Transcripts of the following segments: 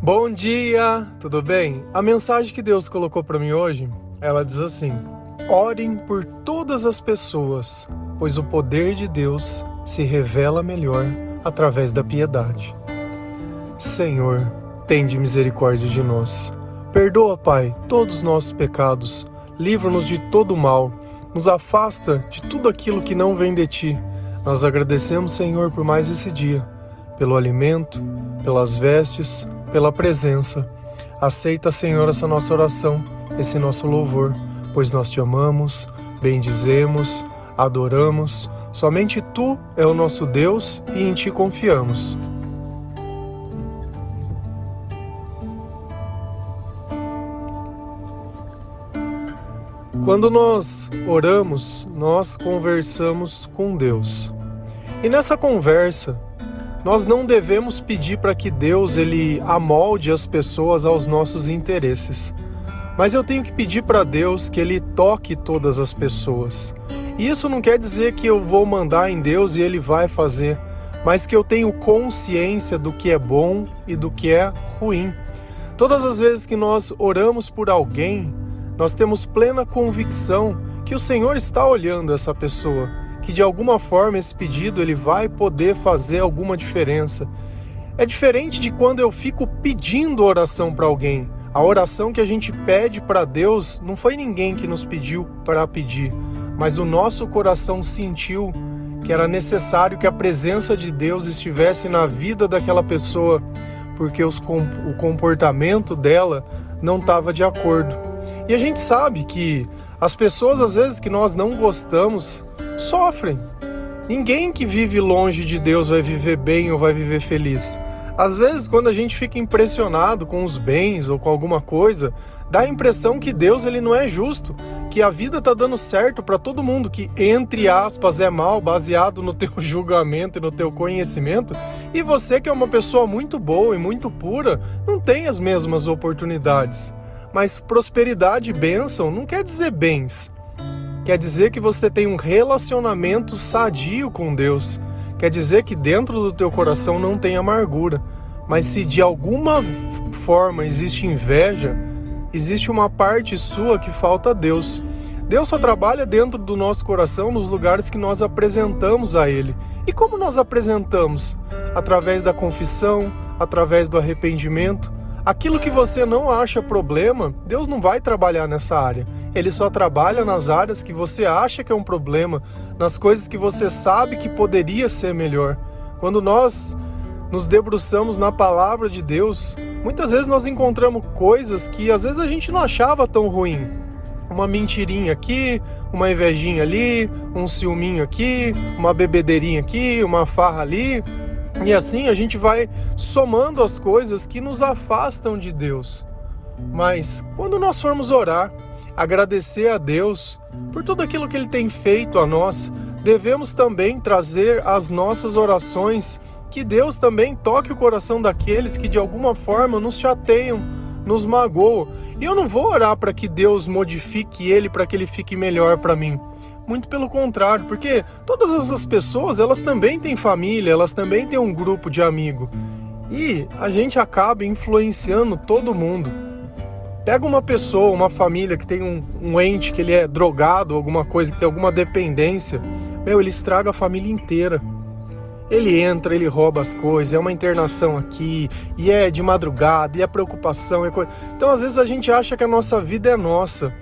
Bom dia, tudo bem? A mensagem que Deus colocou para mim hoje, ela diz assim: orem por todas as pessoas, pois o poder de Deus se revela melhor através da piedade. Senhor, tende misericórdia de nós. Perdoa, Pai, todos os nossos pecados, livra-nos de todo o mal, nos afasta de tudo aquilo que não vem de Ti. Nós agradecemos, Senhor, por mais esse dia, pelo alimento, pelas vestes, pela presença. Aceita, Senhor, essa nossa oração, esse nosso louvor, pois nós Te amamos, bendizemos, adoramos. Somente Tu é o nosso Deus e em Ti confiamos. Quando nós oramos, nós conversamos com Deus. E nessa conversa, nós não devemos pedir para que Deus ele amolde as pessoas aos nossos interesses. Mas eu tenho que pedir para Deus que Ele toque todas as pessoas. E isso não quer dizer que eu vou mandar em Deus e Ele vai fazer, mas que eu tenho consciência do que é bom e do que é ruim. Todas as vezes que nós oramos por alguém, nós temos plena convicção que o Senhor está olhando essa pessoa, que de alguma forma esse pedido ele vai poder fazer alguma diferença. É diferente de quando eu fico pedindo oração para alguém. A oração que a gente pede para Deus não foi ninguém que nos pediu para pedir, mas o nosso coração sentiu que era necessário que a presença de Deus estivesse na vida daquela pessoa, porque o comportamento dela não estava de acordo. E a gente sabe que as pessoas, às vezes, que nós não gostamos, sofrem. Ninguém que vive longe de Deus vai viver bem ou vai viver feliz. Às vezes, quando a gente fica impressionado com os bens ou com alguma coisa, dá a impressão que Deus ele não é justo, que a vida está dando certo para todo mundo, que, entre aspas, é mal, baseado no teu julgamento e no teu conhecimento, e você, que é uma pessoa muito boa e muito pura, não tem as mesmas oportunidades. Mas prosperidade e bênção não quer dizer bens. Quer dizer que você tem um relacionamento sadio com Deus. Quer dizer que dentro do teu coração não tem amargura. Mas se de alguma forma existe inveja, existe uma parte sua que falta a Deus. Deus só trabalha dentro do nosso coração nos lugares que nós apresentamos a Ele. E como nós apresentamos? Através da confissão, através do arrependimento. Aquilo que você não acha problema, Deus não vai trabalhar nessa área. Ele só trabalha nas áreas que você acha que é um problema, nas coisas que você sabe que poderia ser melhor. Quando nós nos debruçamos na palavra de Deus, muitas vezes nós encontramos coisas que às vezes a gente não achava tão ruim. Uma mentirinha aqui, uma invejinha ali, um ciúminho aqui, uma bebedeirinha aqui, uma farra ali. E assim a gente vai somando as coisas que nos afastam de Deus. Mas quando nós formos orar, agradecer a Deus por tudo aquilo que Ele tem feito a nós, devemos também trazer as nossas orações, que Deus também toque o coração daqueles que de alguma forma nos chateiam, nos magoam. E eu não vou orar para que Deus modifique ele, para que ele fique melhor para mim. Muito pelo contrário, porque todas essas pessoas, elas também têm família, elas também têm um grupo de amigos. E a gente acaba influenciando todo mundo. Pega uma pessoa, uma família que tem um ente que ele é drogado, alguma coisa, que tem alguma dependência, ele estraga a família inteira. Ele entra, ele rouba as coisas, é uma internação aqui, e é de madrugada, e é preocupação. Então às vezes a gente acha que a nossa vida é nossa.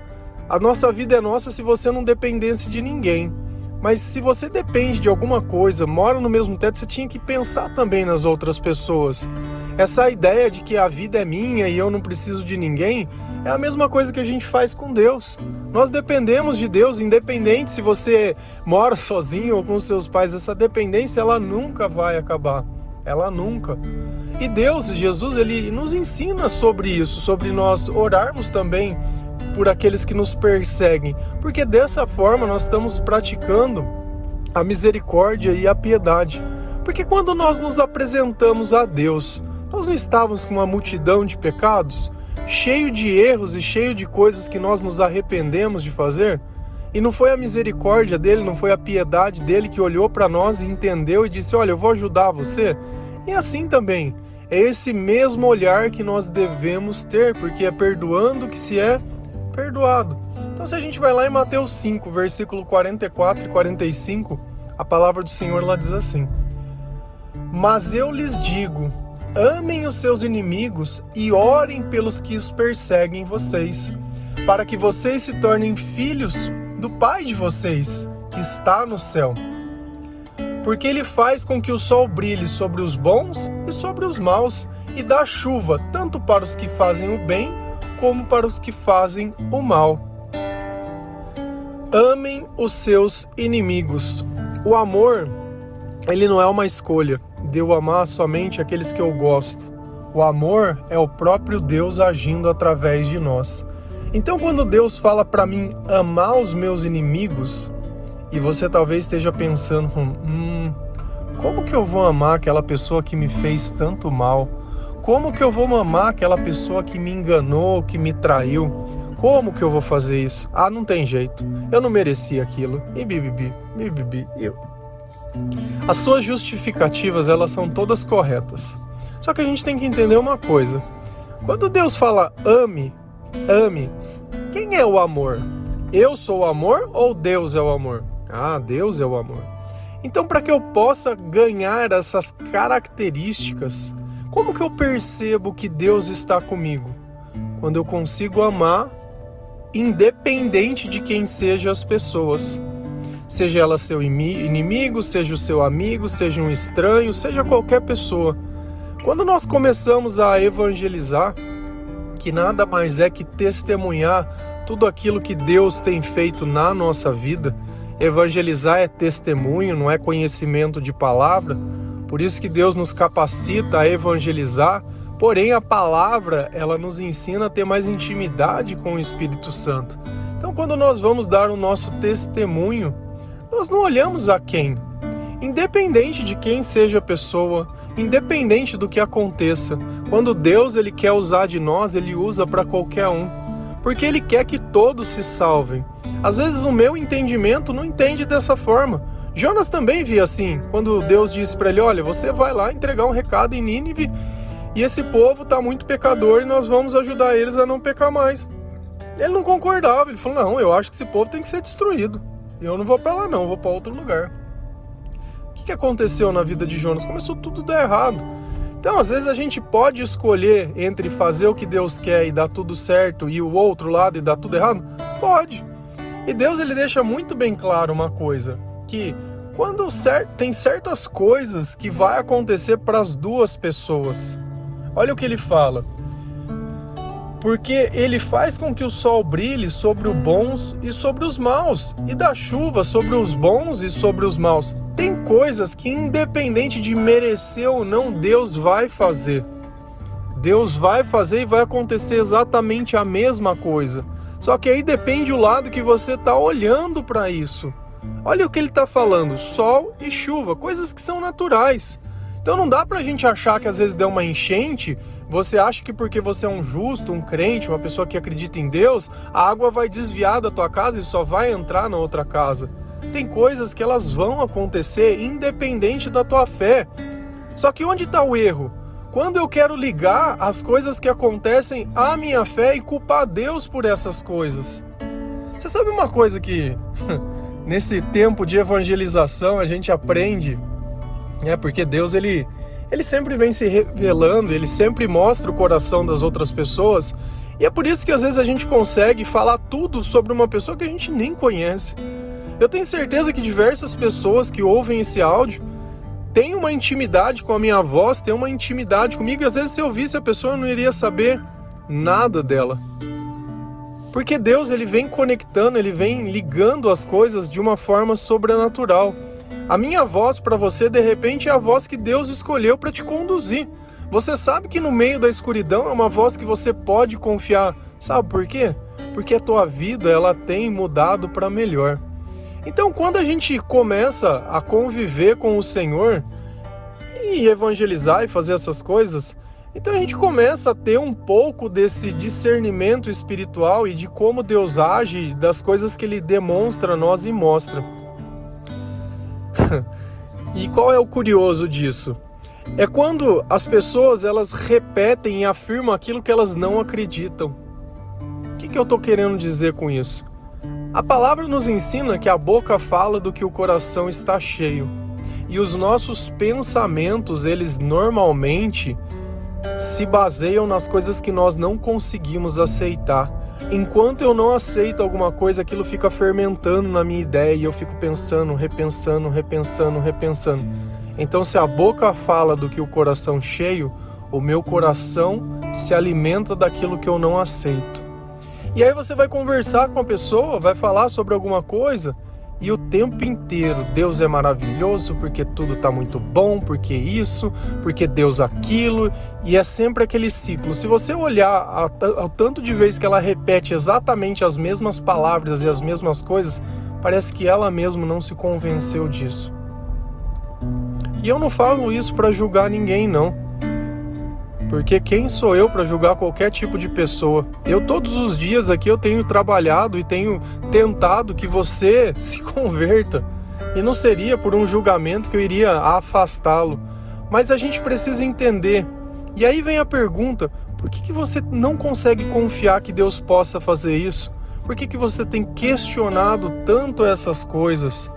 A nossa vida é nossa se você não dependesse de ninguém. Mas se você depende de alguma coisa, mora no mesmo teto, você tinha que pensar também nas outras pessoas. Essa ideia de que a vida é minha e eu não preciso de ninguém, é a mesma coisa que a gente faz com Deus. Nós dependemos de Deus, independente se você mora sozinho ou com seus pais. Essa dependência, ela nunca vai acabar. Ela nunca. E Deus, Jesus, Ele nos ensina sobre isso, sobre nós orarmos também por aqueles que nos perseguem, porque dessa forma nós estamos praticando a misericórdia e a piedade. Porque quando nós nos apresentamos a Deus, nós não estávamos com uma multidão de pecados, cheio de erros e cheio de coisas que nós nos arrependemos de fazer? E não foi a misericórdia dele, não foi a piedade dele que olhou para nós e entendeu e disse, olha, eu vou ajudar você. E assim também, é esse mesmo olhar que nós devemos ter, porque é perdoando que se é perdoado. Então se a gente vai lá em Mateus 5, versículo 44 e 45, a palavra do Senhor lá diz assim: mas eu lhes digo, amem os seus inimigos e orem pelos que os perseguem vocês, para que vocês se tornem filhos do Pai de vocês, que está no céu. Porque ele faz com que o sol brilhe sobre os bons e sobre os maus, e dá chuva tanto para os que fazem o bem, como para os que fazem o mal. Amem os seus inimigos. O amor, ele não é uma escolha de eu amar somente aqueles que eu gosto. O amor é o próprio Deus agindo através de nós. Então, quando Deus fala para mim amar os meus inimigos, e você talvez esteja pensando, como que eu vou amar aquela pessoa que me fez tanto mal? Como que eu vou amar aquela pessoa que me enganou, que me traiu? Como que eu vou fazer isso? Ah, não tem jeito. Eu não merecia aquilo. E bibibi. As suas justificativas, elas são todas corretas. Só que a gente tem que entender uma coisa. Quando Deus fala ame, quem é o amor? Eu sou o amor ou Deus é o amor? Ah, Deus é o amor. Então, para que eu possa ganhar essas características, como que eu percebo que Deus está comigo? Quando eu consigo amar, independente de quem sejam as pessoas. Seja ela seu inimigo, seja o seu amigo, seja um estranho, seja qualquer pessoa. Quando nós começamos a evangelizar, que nada mais é que testemunhar tudo aquilo que Deus tem feito na nossa vida. Evangelizar é testemunho, não é conhecimento de palavra. Por isso que Deus nos capacita a evangelizar. Porém, a palavra, ela nos ensina a ter mais intimidade com o Espírito Santo. Então, quando nós vamos dar o nosso testemunho, nós não olhamos a quem. Independente de quem seja a pessoa, independente do que aconteça, quando Deus ele quer usar de nós, ele usa para qualquer um. Porque ele quer que todos se salvem. Às vezes o meu entendimento não entende dessa forma. Jonas também via assim, quando Deus disse para ele, olha, você vai lá entregar um recado em Nínive e esse povo está muito pecador e nós vamos ajudar eles a não pecar mais. Ele não concordava, ele falou, não, eu acho que esse povo tem que ser destruído. Eu não vou para lá não, vou para outro lugar. O que aconteceu na vida de Jonas? Começou tudo a dar errado. Então, às vezes a gente pode escolher entre fazer o que Deus quer e dar tudo certo e o outro lado e dar tudo errado? Pode. E Deus ele deixa muito bem claro uma coisa, que quando tem certas coisas que vai acontecer para as duas pessoas. Olha o que ele fala. Porque ele faz com que o sol brilhe sobre os bons e sobre os maus, e dá chuva sobre os bons e sobre os maus. Tem coisas que, independente de merecer ou não, Deus vai fazer. Deus vai fazer e vai acontecer exatamente a mesma coisa. Só que aí depende o lado que você está olhando para isso. Olha o que ele está falando, sol e chuva, coisas que são naturais. Então não dá pra gente achar que às vezes deu uma enchente, você acha que porque você é um justo, um crente, uma pessoa que acredita em Deus, a água vai desviar da tua casa e só vai entrar na outra casa. Tem coisas que elas vão acontecer independente da tua fé. Só que onde está o erro? Quando eu quero ligar as coisas que acontecem à minha fé e culpar Deus por essas coisas. Você sabe uma coisa que nesse tempo de evangelização a gente aprende, porque Deus ele sempre vem se revelando, ele sempre mostra o coração das outras pessoas, e é por isso que às vezes a gente consegue falar tudo sobre uma pessoa que a gente nem conhece. Eu tenho certeza que diversas pessoas que ouvem esse áudio têm uma intimidade com a minha voz, têm uma intimidade comigo, e às vezes se eu visse a pessoa eu não iria saber nada dela. Porque Deus ele vem conectando, ele vem ligando as coisas de uma forma sobrenatural. A minha voz para você, de repente, é a voz que Deus escolheu para te conduzir. Você sabe que no meio da escuridão é uma voz que você pode confiar. Sabe por quê? Porque a tua vida ela tem mudado para melhor. Então, quando a gente começa a conviver com o Senhor e evangelizar e fazer essas coisas, Então a gente começa a ter um pouco desse discernimento espiritual e de como Deus age, das coisas que Ele demonstra a nós e mostra. E qual é o curioso disso? É quando as pessoas elas repetem e afirmam aquilo que elas não acreditam. O que eu estou querendo dizer com isso? A palavra nos ensina que a boca fala do que o coração está cheio. E os nossos pensamentos, eles normalmente se baseiam nas coisas que nós não conseguimos aceitar. Enquanto eu não aceito alguma coisa, aquilo fica fermentando na minha ideia e eu fico pensando, repensando. Então, se a boca fala do que o coração cheio, o meu coração se alimenta daquilo que eu não aceito. E aí você vai conversar com a pessoa, vai falar sobre alguma coisa e o tempo inteiro Deus é maravilhoso porque tudo está muito bom, porque isso, porque Deus aquilo, e é sempre aquele ciclo. Se você olhar ao tanto de vezes que ela repete exatamente as mesmas palavras e as mesmas coisas, parece que ela mesma não se convenceu disso. E eu não falo isso para julgar ninguém, não. Porque quem sou eu para julgar qualquer tipo de pessoa? Eu todos os dias aqui eu tenho trabalhado e tenho tentado que você se converta. E não seria por um julgamento que eu iria afastá-lo. Mas a gente precisa entender. E aí vem a pergunta, por que você não consegue confiar que Deus possa fazer isso? Por que você tem questionado tanto essas coisas?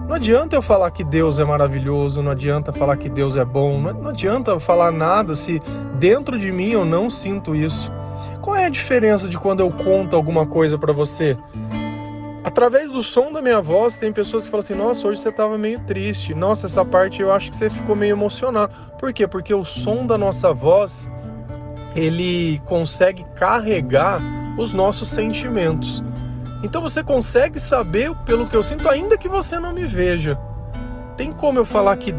Não adianta eu falar que Deus é maravilhoso, não adianta falar que Deus é bom, não adianta eu falar nada se dentro de mim eu não sinto isso. Qual é a diferença de quando eu conto alguma coisa para você? Através do som da minha voz, tem pessoas que falam assim, nossa, hoje você estava meio triste, nossa, essa parte eu acho que você ficou meio emocionado. Por quê? Porque o som da nossa voz, ele consegue carregar os nossos sentimentos. Então você consegue saber pelo que eu sinto, ainda que você não me veja. Tem como eu falar que,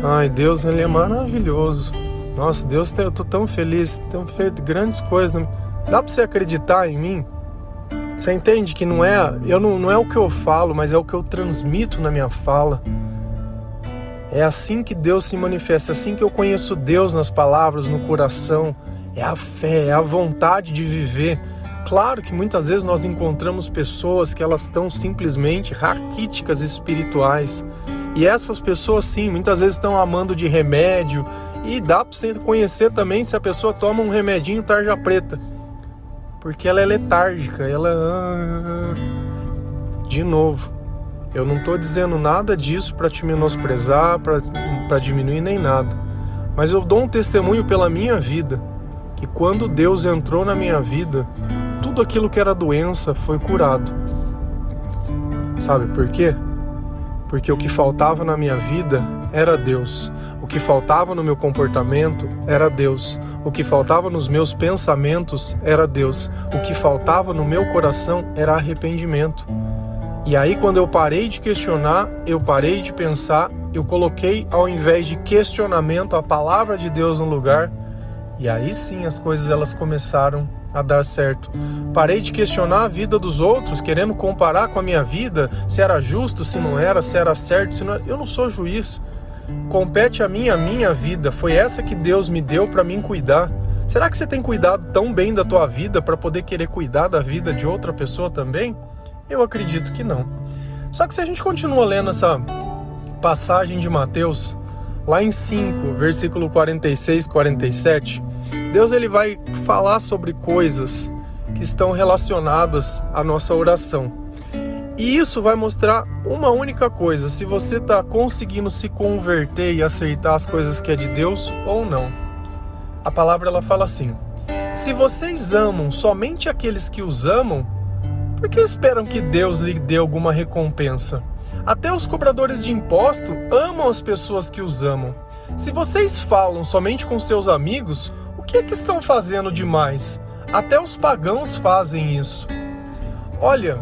ai, Deus, Ele é maravilhoso. Nossa, Deus, eu tô tão feliz, tem feito grandes coisas. Dá pra você acreditar em mim? Você entende que não é o que eu falo, mas é o que eu transmito na minha fala. É assim que Deus se manifesta, é assim que eu conheço Deus nas palavras, no coração. É a fé, é a vontade de viver. Claro que muitas vezes nós encontramos pessoas que elas estão simplesmente raquíticas espirituais. E essas pessoas sim, muitas vezes estão amando de remédio. E dá para você conhecer também se a pessoa toma um remedinho tarja preta. Porque ela é letárgica, De novo, eu não estou dizendo nada disso para te menosprezar, para diminuir nem nada. Mas eu dou um testemunho pela minha vida, que quando Deus entrou na minha vida, tudo aquilo que era doença foi curado. Sabe por quê? Porque o que faltava na minha vida era Deus. O que faltava no meu comportamento era Deus. O que faltava nos meus pensamentos era Deus. O que faltava no meu coração era arrependimento. E aí quando eu parei de questionar, eu parei de pensar, eu coloquei ao invés de questionamento a palavra de Deus no lugar, e aí sim as coisas elas começaram a dar certo. Parei de questionar a vida dos outros, querendo comparar com a minha vida, se era justo, se não era, se era certo, se não era. Eu não sou juiz. Compete a minha vida. Foi essa que Deus me deu para mim cuidar. Será que você tem cuidado tão bem da tua vida para poder querer cuidar da vida de outra pessoa também? Eu acredito que não. Só que se a gente continua lendo essa passagem de Mateus, lá em 5, versículo 46, 47, Deus ele vai falar sobre coisas que estão relacionadas à nossa oração. E isso vai mostrar uma única coisa, se você está conseguindo se converter e aceitar as coisas que é de Deus ou não. A palavra ela fala assim: se vocês amam somente aqueles que os amam, por que esperam que Deus lhe dê alguma recompensa? Até os cobradores de imposto amam as pessoas que os amam. Se vocês falam somente com seus amigos, o que é que estão fazendo demais? Até os pagãos fazem isso. Olha,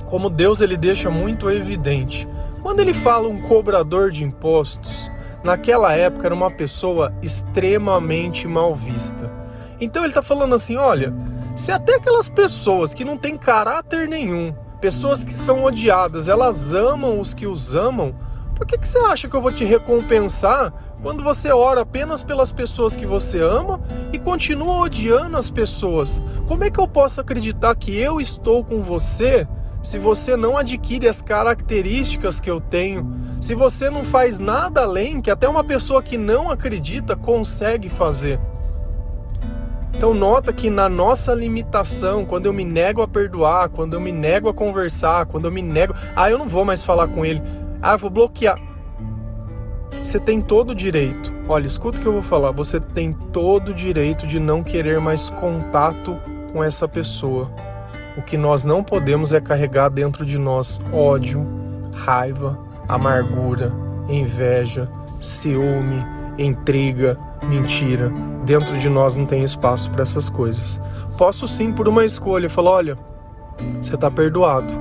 como Deus ele deixa muito evidente. Quando ele fala um cobrador de impostos, naquela época era uma pessoa extremamente mal vista. Então ele está falando assim, olha, se até aquelas pessoas que não têm caráter nenhum, pessoas que são odiadas, elas amam os que os amam, Por que você acha que eu vou te recompensar quando você ora apenas pelas pessoas que você ama e continua odiando as pessoas? Como é que eu posso acreditar que eu estou com você se você não adquire as características que eu tenho? Se você não faz nada além que até uma pessoa que não acredita consegue fazer? Então nota que na nossa limitação, quando eu me nego a perdoar, quando eu me nego a conversar, quando eu me nego... eu não vou mais falar com ele. Eu vou bloquear. Você tem todo o direito. Olha, escuta o que eu vou falar. Você tem todo o direito de não querer mais contato com essa pessoa. O que nós não podemos é carregar dentro de nós ódio, raiva, amargura, inveja, ciúme, intriga, mentira. Dentro de nós não tem espaço para essas coisas. Posso sim, por uma escolha, falar, olha, você está perdoado.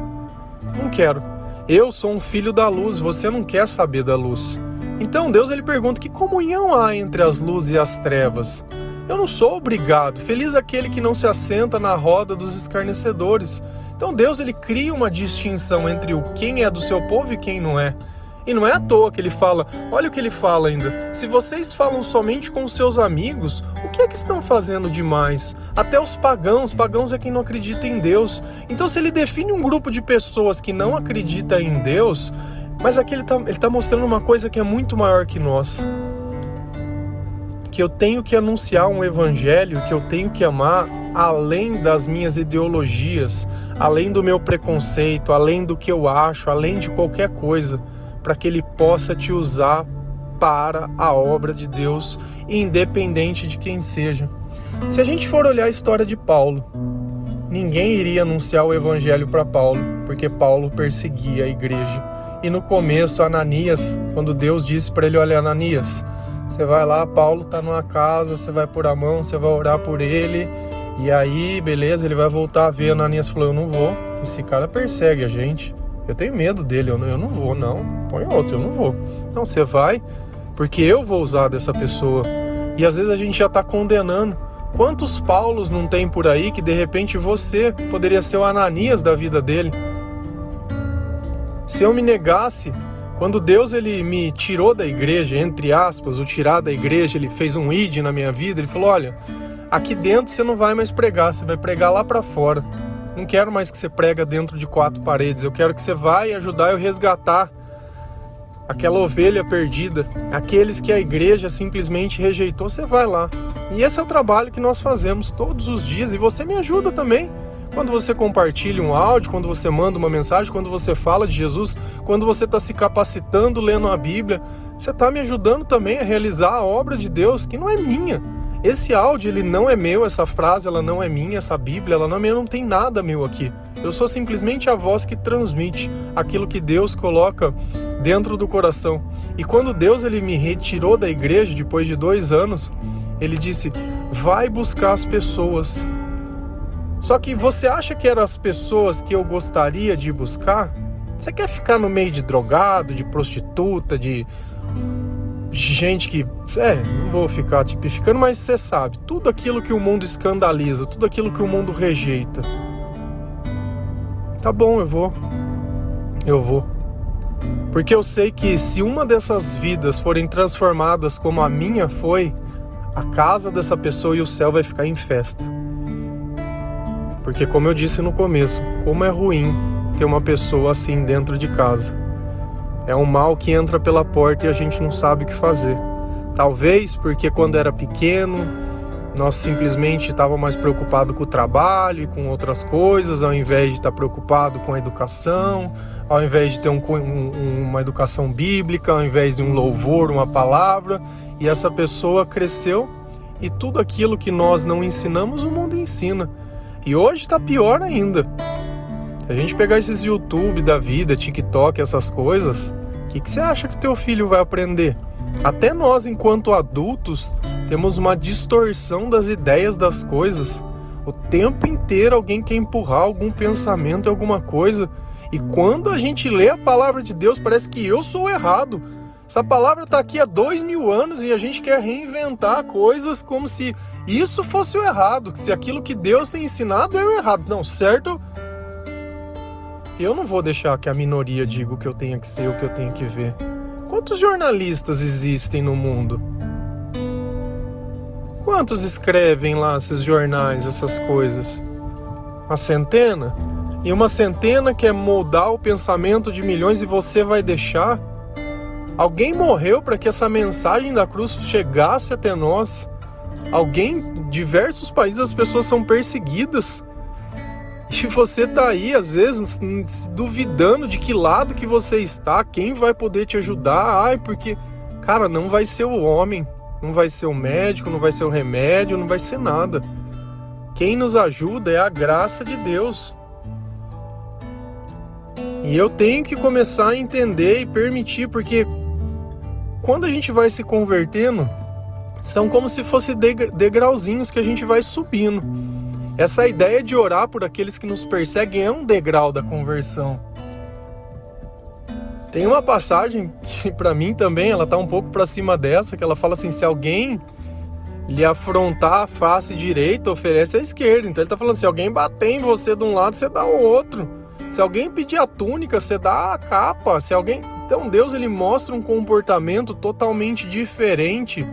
Não quero. Eu sou um filho da luz, você não quer saber da luz. Então Deus ele pergunta, que comunhão há entre as luzes e as trevas? Eu não sou obrigado. Feliz aquele que não se assenta na roda dos escarnecedores. Então Deus ele cria uma distinção entre o quem é do seu povo e quem não é. E não é à toa que ele fala, olha o que ele fala ainda, se vocês falam somente com os seus amigos, o que é que estão fazendo demais? Até os pagãos é quem não acredita em Deus. Então se ele define um grupo de pessoas que não acredita em Deus, mas aqui ele tá mostrando uma coisa que é muito maior que nós. Que eu tenho que anunciar um evangelho, que eu tenho que amar além das minhas ideologias, além do meu preconceito, além do que eu acho, além de qualquer coisa, para que ele possa te usar para a obra de Deus, independente de quem seja. Se a gente for olhar a história de Paulo, ninguém iria anunciar o evangelho para Paulo, porque Paulo perseguia a igreja. E no começo, Ananias, quando Deus disse para ele, olha, Ananias, você vai lá, Paulo está numa casa, você vai pôr a mão, você vai orar por ele, e aí, beleza, ele vai voltar a ver. Ananias falou, eu não vou, esse cara persegue a gente. Eu tenho medo dele, eu não vou, não. Põe outro, eu não vou. Não, você vai, porque eu vou usar dessa pessoa. E às vezes a gente já está condenando. Quantos Paulos não tem por aí que de repente você poderia ser o Ananias da vida dele? Se eu me negasse, quando Deus ele me tirou da igreja, entre aspas, o tirar da igreja, ele fez um id na minha vida, ele falou, olha, aqui dentro você não vai mais pregar, você vai pregar lá para fora. Não quero mais que você prega dentro de 4 paredes. Eu quero que você vá e ajudar eu resgatar aquela ovelha perdida. Aqueles que a igreja simplesmente rejeitou, você vai lá. E esse é o trabalho que nós fazemos todos os dias. E você me ajuda também. Quando você compartilha um áudio, quando você manda uma mensagem, quando você fala de Jesus, quando você está se capacitando, lendo a Bíblia, você está me ajudando também a realizar a obra de Deus, que não é minha. Esse áudio, ele não é meu, essa frase, ela não é minha, essa Bíblia, ela não é minha, não tem nada meu aqui. Eu sou simplesmente a voz que transmite aquilo que Deus coloca dentro do coração. E quando Deus, ele me retirou da igreja, depois de 2 anos, ele disse, vai buscar as pessoas. Só que você acha que eram as pessoas que eu gostaria de buscar? Você quer ficar no meio de drogado, de prostituta, de gente que, não vou ficar tipificando, mas você sabe, tudo aquilo que o mundo escandaliza, tudo aquilo que o mundo rejeita. Tá bom, eu vou. Porque eu sei que se uma dessas vidas forem transformadas como a minha foi, a casa dessa pessoa e o céu vai ficar em festa. Porque como eu disse no começo, como é ruim ter uma pessoa assim dentro de casa. É um mal que entra pela porta e a gente não sabe o que fazer. Talvez porque quando era pequeno, nós simplesmente estávamos mais preocupados com o trabalho e com outras coisas, ao invés de estar preocupado com a educação, ao invés de ter uma educação bíblica, ao invés de um louvor, uma palavra. E essa pessoa cresceu e tudo aquilo que nós não ensinamos, o mundo ensina. E hoje está pior ainda. Se a gente pegar esses YouTube da vida, TikTok, essas coisas, o que você acha que teu filho vai aprender? Até nós, enquanto adultos, temos uma distorção das ideias das coisas. O tempo inteiro alguém quer empurrar algum pensamento, alguma coisa. E quando a gente lê a palavra de Deus, parece que eu sou o errado. Essa palavra está aqui há 2000 anos e a gente quer reinventar coisas como se isso fosse o errado. Se aquilo que Deus tem ensinado é o errado. Não, certo? Eu não vou deixar que a minoria diga o que eu tenho que ser, o que eu tenho que ver. Quantos jornalistas existem no mundo? Quantos escrevem lá esses jornais, essas coisas? Uma centena? E uma centena quer moldar o pensamento de milhões e você vai deixar? Alguém morreu para que essa mensagem da cruz chegasse até nós. Em diversos países as pessoas são perseguidas. E você tá aí, às vezes, duvidando de que lado que você está, quem vai poder te ajudar. Ai, porque, cara, não vai ser o homem, não vai ser o médico, não vai ser o remédio, não vai ser nada. Quem nos ajuda é a graça de Deus. E eu tenho que começar a entender e permitir, porque quando a gente vai se convertendo, são como se fossem degrauzinhos que a gente vai subindo. Essa ideia de orar por aqueles que nos perseguem é um degrau da conversão. Tem uma passagem que para mim também, ela tá um pouco para cima dessa, que ela fala assim, se alguém lhe afrontar a face direita, oferece a esquerda. Então ele tá falando, se alguém bater em você de um lado, você dá o outro. Se alguém pedir a túnica, você dá a capa. Então Deus, ele mostra um comportamento totalmente diferente,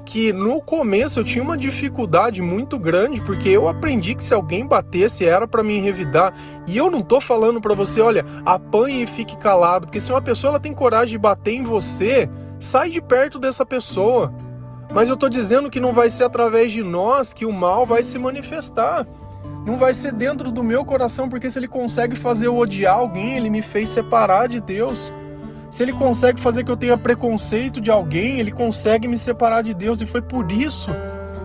que no começo eu tinha uma dificuldade muito grande, porque eu aprendi que se alguém batesse era para me revidar. E eu não tô falando para você, olha, apanhe e fique calado, porque se uma pessoa ela tem coragem de bater em você, sai de perto dessa pessoa. Mas eu tô dizendo que não vai ser através de nós que o mal vai se manifestar. Não vai ser dentro do meu coração, porque se ele consegue fazer eu odiar alguém, ele me fez separar de Deus. Se ele consegue fazer que eu tenha preconceito de alguém, ele consegue me separar de Deus. E foi por isso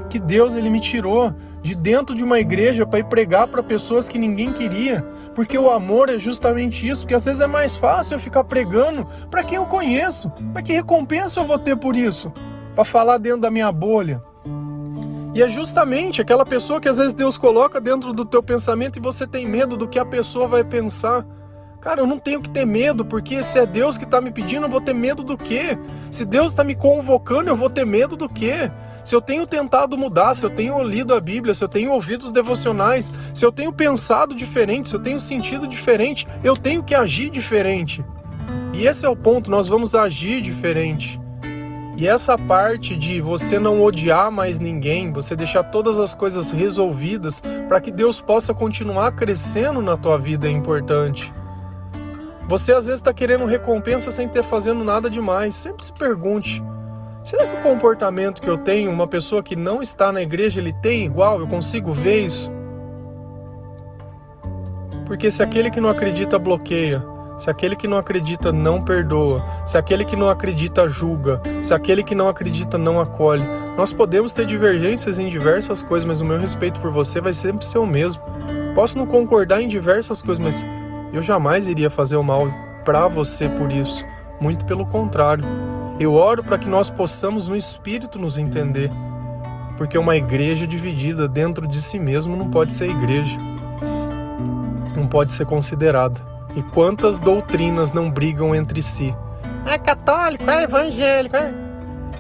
que Deus, ele me tirou de dentro de uma igreja para ir pregar para pessoas que ninguém queria. Porque o amor é justamente isso. Porque às vezes é mais fácil eu ficar pregando para quem eu conheço. Mas que recompensa eu vou ter por isso? Para falar dentro da minha bolha. E é justamente aquela pessoa que às vezes Deus coloca dentro do teu pensamento e você tem medo do que a pessoa vai pensar. Cara, eu não tenho que ter medo, porque se é Deus que está me pedindo, eu vou ter medo do quê? Se Deus está me convocando, eu vou ter medo do quê? Se eu tenho tentado mudar, se eu tenho lido a Bíblia, se eu tenho ouvido os devocionais, se eu tenho pensado diferente, se eu tenho sentido diferente, eu tenho que agir diferente. E esse é o ponto, nós vamos agir diferente. E essa parte de você não odiar mais ninguém, você deixar todas as coisas resolvidas para que Deus possa continuar crescendo na tua vida é importante. Você às vezes está querendo recompensa sem ter fazendo nada demais. Sempre se pergunte, será que o comportamento que eu tenho, uma pessoa que não está na igreja, ele tem igual? Eu consigo ver isso? Porque se aquele que não acredita bloqueia, se aquele que não acredita não perdoa, se aquele que não acredita julga, se aquele que não acredita não acolhe, nós podemos ter divergências em diversas coisas, mas o meu respeito por você vai sempre ser o mesmo. Posso não concordar em diversas coisas, mas eu jamais iria fazer o mal para você por isso. Muito pelo contrário. Eu oro para que nós possamos no Espírito nos entender. Porque uma igreja dividida dentro de si mesmo não pode ser igreja. Não pode ser considerada. E quantas doutrinas não brigam entre si? É católico, é evangélico, é...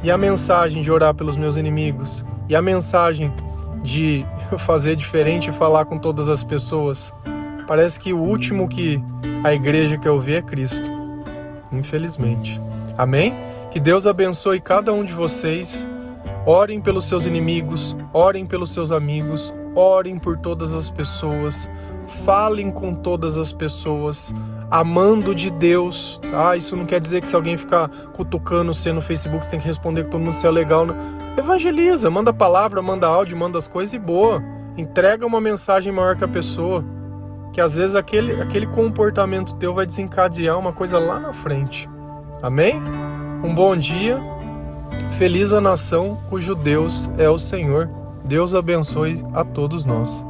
E a mensagem de orar pelos meus inimigos? E a mensagem de fazer diferente e falar com todas as pessoas? Parece que o último que a igreja quer ouvir é Cristo. Infelizmente. Amém? Que Deus abençoe cada um de vocês. Orem pelos seus inimigos, orem pelos seus amigos, orem por todas as pessoas, falem com todas as pessoas, amando de Deus, tá? Isso não quer dizer que se alguém ficar cutucando você no Facebook, você tem que responder que todo mundo é legal, não. Evangeliza, manda palavra, manda áudio, manda as coisas e boa. Entrega uma mensagem maior que a pessoa, que às vezes aquele comportamento teu vai desencadear uma coisa lá na frente. Amém? Um bom dia. Feliz a nação cujo Deus é o Senhor. Deus abençoe a todos nós.